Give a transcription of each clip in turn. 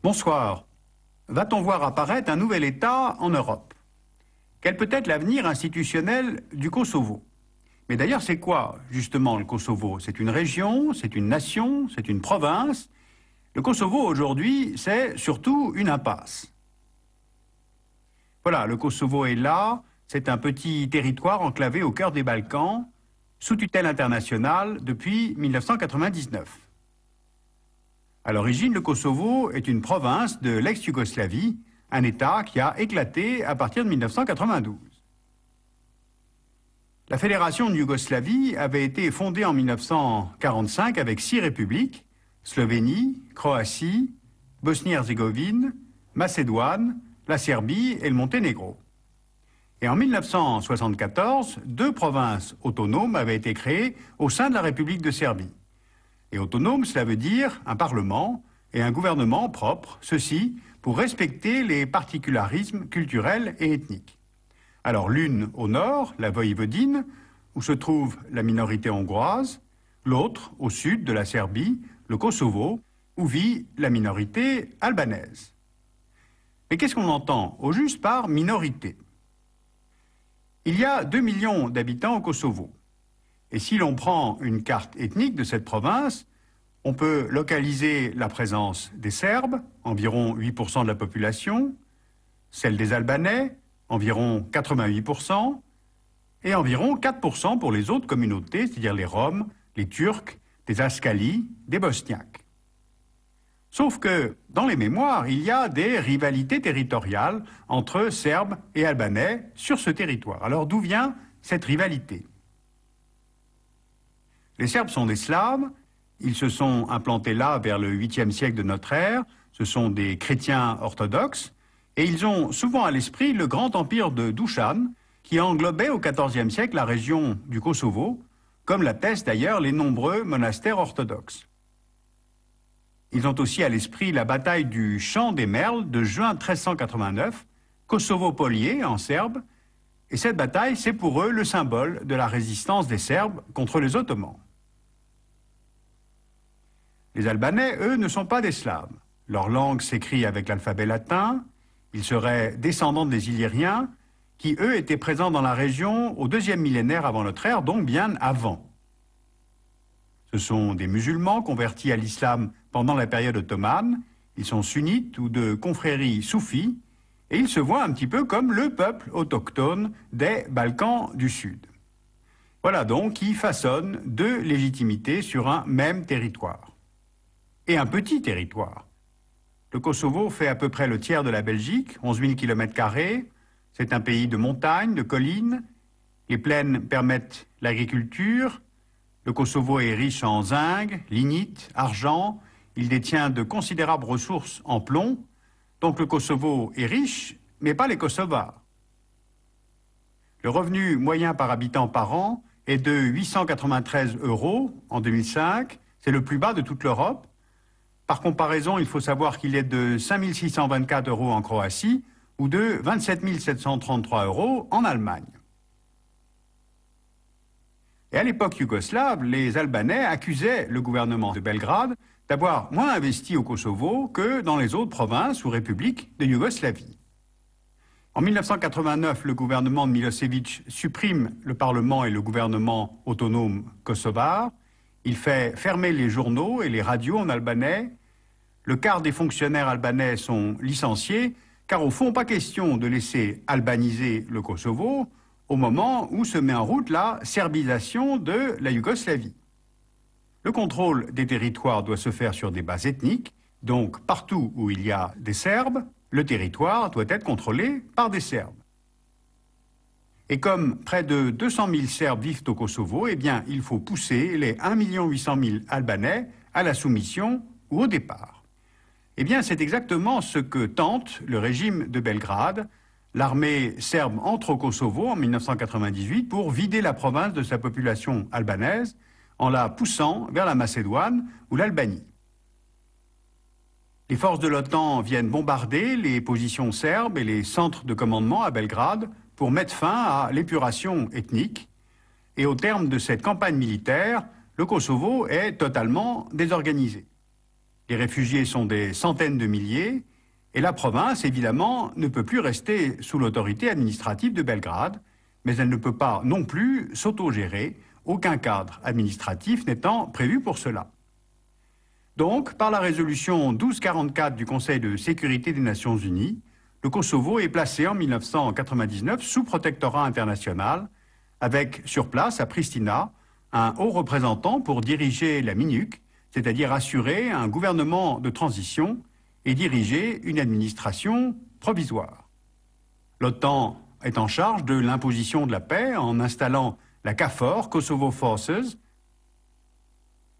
Bonsoir. Va-t-on voir apparaître un nouvel État en Europe? Quel peut être l'avenir institutionnel du Kosovo? Mais d'ailleurs, c'est quoi, justement, le Kosovo? C'est une région, c'est une nation, c'est une province. Le Kosovo, aujourd'hui, c'est surtout une impasse. Voilà, le Kosovo est là. C'est un petit territoire enclavé au cœur des Balkans, sous tutelle internationale depuis 1999. À l'origine, le Kosovo est une province de l'ex-Yougoslavie, un État qui a éclaté à partir de 1992. La Fédération de Yougoslavie avait été fondée en 1945 avec 6 républiques, Slovénie, Croatie, Bosnie-Herzégovine, Macédoine, la Serbie et le Monténégro. Et en 1974, 2 provinces autonomes avaient été créées au sein de la République de Serbie. Et autonome, cela veut dire un parlement et un gouvernement propre, ceci pour respecter les particularismes culturels et ethniques. Alors l'une au nord, la Voïvodine, où se trouve la minorité hongroise, l'autre au sud de la Serbie, le Kosovo, où vit la minorité albanaise. Mais qu'est-ce qu'on entend au juste par minorité? Il y a 2 millions d'habitants au Kosovo. Et si l'on prend une carte ethnique de cette province, on peut localiser la présence des Serbes, environ 8% de la population, celle des Albanais, environ 88%, et environ 4% pour les autres communautés, c'est-à-dire les Roms, les Turcs, des Askalis, des Bosniaques. Sauf que, dans les mémoires, il y a des rivalités territoriales entre Serbes et Albanais sur ce territoire. Alors d'où vient cette rivalité? Les Serbes sont des Slaves, ils se sont implantés là vers le 8e siècle de notre ère, ce sont des chrétiens orthodoxes, et ils ont souvent à l'esprit le grand empire de Dušan, qui englobait au XIVe siècle la région du Kosovo, comme l'attestent d'ailleurs les nombreux monastères orthodoxes. Ils ont aussi à l'esprit la bataille du Champ des Merles de juin 1389, Kosovo-Polier en serbe, et cette bataille, c'est pour eux le symbole de la résistance des Serbes contre les Ottomans. Les Albanais, eux, ne sont pas des Slaves. Leur langue s'écrit avec l'alphabet latin. Ils seraient descendants des Illyriens, qui, eux, étaient présents dans la région au 2e millénaire avant notre ère, donc bien avant. Ce sont des musulmans convertis à l'islam pendant la période ottomane. Ils sont sunnites ou de confrérie soufis, et ils se voient un petit peu comme le peuple autochtone des Balkans du Sud. Voilà donc qui façonne 2 légitimités sur un même territoire. Et un petit territoire. Le Kosovo fait à peu près le tiers de la Belgique, 11 000 km². C'est un pays de montagnes, de collines. Les plaines permettent l'agriculture. Le Kosovo est riche en zinc, lignite, argent. Il détient de considérables ressources en plomb. Donc le Kosovo est riche, mais pas les Kosovars. Le revenu moyen par habitant par an est de 893 € en 2005. C'est le plus bas de toute l'Europe. Par comparaison, il faut savoir qu'il est de 5 624 € en Croatie ou de 27 733 € en Allemagne. Et à l'époque yougoslave, les Albanais accusaient le gouvernement de Belgrade d'avoir moins investi au Kosovo que dans les autres provinces ou républiques de Yougoslavie. En 1989, le gouvernement de Milosevic supprime le Parlement et le gouvernement autonome kosovar. Il fait fermer les journaux et les radios en albanais. Le quart des fonctionnaires albanais sont licenciés, car au fond, pas question de laisser albaniser le Kosovo au moment où se met en route la serbisation de la Yougoslavie. Le contrôle des territoires doit se faire sur des bases ethniques, donc partout où il y a des Serbes, le territoire doit être contrôlé par des Serbes. Et comme près de 200 000 Serbes vivent au Kosovo, eh bien, il faut pousser les 1 800 000 Albanais à la soumission ou au départ. Eh bien, c'est exactement ce que tente le régime de Belgrade. L'armée serbe entre au Kosovo en 1998 pour vider la province de sa population albanaise en la poussant vers la Macédoine ou l'Albanie. Les forces de l'OTAN viennent bombarder les positions serbes et les centres de commandement à Belgrade pour mettre fin à l'épuration ethnique. Et au terme de cette campagne militaire, le Kosovo est totalement désorganisé. Les réfugiés sont des centaines de milliers et la province, évidemment, ne peut plus rester sous l'autorité administrative de Belgrade, mais elle ne peut pas non plus s'autogérer, aucun cadre administratif n'étant prévu pour cela. Donc, par la résolution 1244 du Conseil de sécurité des Nations Unies, le Kosovo est placé en 1999 sous protectorat international, avec sur place, à Pristina, un haut représentant pour diriger la MINUC, c'est-à-dire assurer un gouvernement de transition et diriger une administration provisoire. L'OTAN est en charge de l'imposition de la paix en installant la KFOR, Kosovo Forces.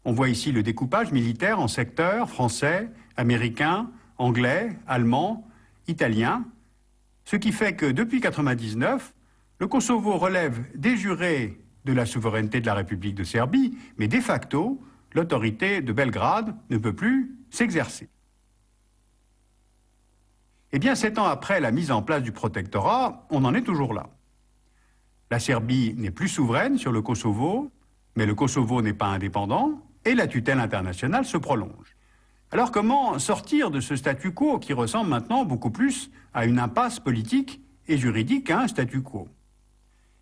On voit ici le découpage militaire en secteurs français, américains, anglais, allemands, italiens, ce qui fait que depuis 1999, le Kosovo relève de jure de la souveraineté de la République de Serbie, mais de facto, l'autorité de Belgrade ne peut plus s'exercer. Eh bien, 7 ans après la mise en place du protectorat, on en est toujours là. La Serbie n'est plus souveraine sur le Kosovo, mais le Kosovo n'est pas indépendant, et la tutelle internationale se prolonge. Alors comment sortir de ce statu quo qui ressemble maintenant beaucoup plus à une impasse politique et juridique qu'à un statu quo?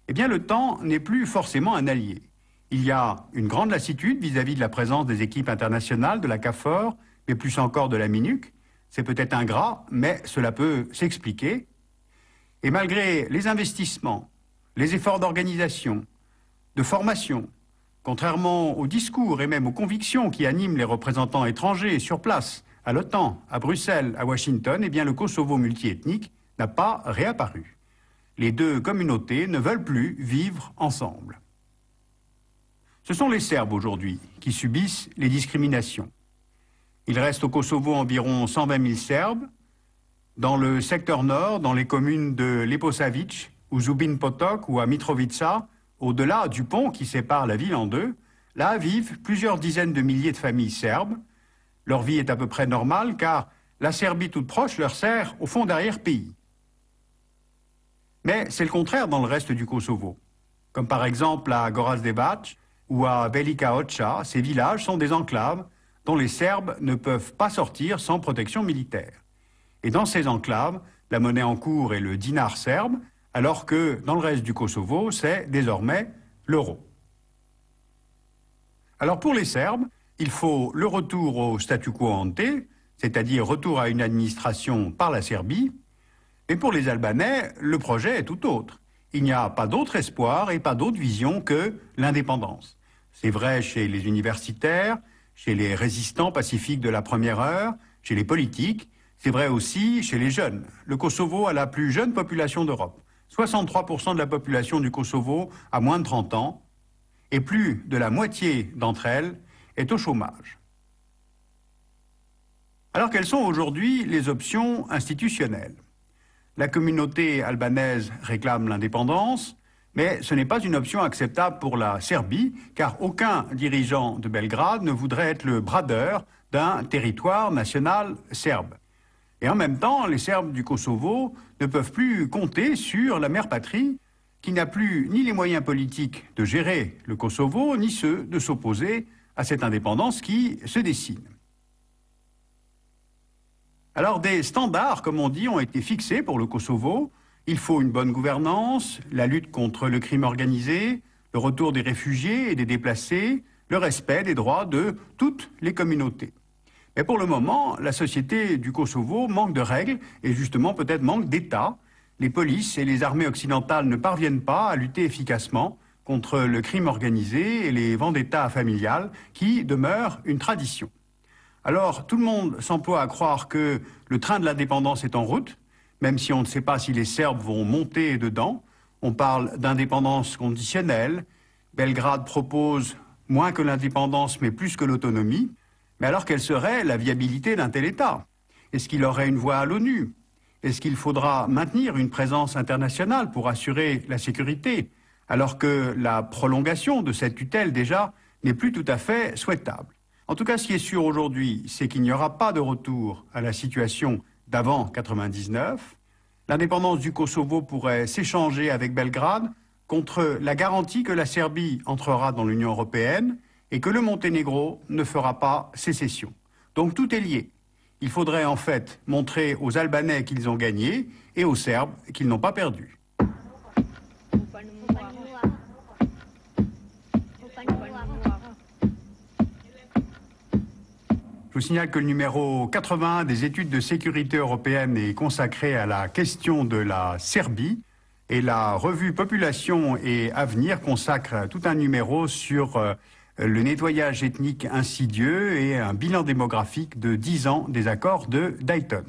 Eh bien, le temps n'est plus forcément un allié. Il y a une grande lassitude vis-à-vis de la présence des équipes internationales, de la KFOR, mais plus encore de la MINUC. C'est peut-être ingrat, mais cela peut s'expliquer. Et malgré les investissements, les efforts d'organisation, de formation, contrairement aux discours et même aux convictions qui animent les représentants étrangers sur place, à l'OTAN, à Bruxelles, à Washington, eh bien le Kosovo multiethnique n'a pas réapparu. Les deux communautés ne veulent plus vivre ensemble. Ce sont les Serbes aujourd'hui qui subissent les discriminations. Il reste au Kosovo environ 120 000 Serbes. Dans le secteur nord, dans les communes de Leposavić, ou Zubin Potok, ou à Mitrovica, au-delà du pont qui sépare la ville en deux, là vivent plusieurs dizaines de milliers de familles serbes. Leur vie est à peu près normale car la Serbie toute proche leur sert au fond d'arrière-pays. Mais c'est le contraire dans le reste du Kosovo. Comme par exemple à Gorazdevac ou à Velika Hoća, ces villages sont des enclaves dont les Serbes ne peuvent pas sortir sans protection militaire. Et dans ces enclaves, la monnaie en cours est le dinar serbe, alors que dans le reste du Kosovo, c'est désormais l'euro. Alors pour les Serbes, il faut le retour au statu quo ante, c'est-à-dire retour à une administration par la Serbie, et pour les Albanais, le projet est tout autre. Il n'y a pas d'autre espoir et pas d'autre vision que l'indépendance. C'est vrai chez les universitaires, chez les résistants pacifiques de la première heure, chez les politiques, c'est vrai aussi chez les jeunes. Le Kosovo a la plus jeune population d'Europe. 63% de la population du Kosovo a moins de 30 ans, et plus de la moitié d'entre elles est au chômage. Alors quelles sont aujourd'hui les options institutionnelles? La communauté albanaise réclame l'indépendance, mais ce n'est pas une option acceptable pour la Serbie, car aucun dirigeant de Belgrade ne voudrait être le bradeur d'un territoire national serbe. Et en même temps, les Serbes du Kosovo ne peuvent plus compter sur la mère patrie, qui n'a plus ni les moyens politiques de gérer le Kosovo, ni ceux de s'opposer à cette indépendance qui se dessine. Alors des standards, comme on dit, ont été fixés pour le Kosovo. Il faut une bonne gouvernance, la lutte contre le crime organisé, le retour des réfugiés et des déplacés, le respect des droits de toutes les communautés. Mais pour le moment, la société du Kosovo manque de règles et justement peut-être manque d'État. Les polices et les armées occidentales ne parviennent pas à lutter efficacement contre le crime organisé et les vendettas familiales qui demeurent une tradition. Alors tout le monde s'emploie à croire que le train de l'indépendance est en route, même si on ne sait pas si les Serbes vont monter dedans. On parle d'indépendance conditionnelle. Belgrade propose moins que l'indépendance, mais plus que l'autonomie. Mais alors quelle serait la viabilité d'un tel État? Est-ce qu'il aurait une voix à l'ONU? Est-ce qu'il faudra maintenir une présence internationale pour assurer la sécurité, alors que la prolongation de cette tutelle déjà n'est plus tout à fait souhaitable? En tout cas, ce qui est sûr aujourd'hui, c'est qu'il n'y aura pas de retour à la situation d'avant 1999. L'indépendance du Kosovo pourrait s'échanger avec Belgrade contre la garantie que la Serbie entrera dans l'Union européenne et que le Monténégro ne fera pas sécession. Donc tout est lié. Il faudrait en fait montrer aux Albanais qu'ils ont gagné et aux Serbes qu'ils n'ont pas perdu. Je vous signale que le numéro 81 des études de sécurité européenne est consacré à la question de la Serbie et la revue Population et Avenir consacre tout un numéro sur le nettoyage ethnique insidieux et un bilan démographique de 10 ans des accords de Dayton.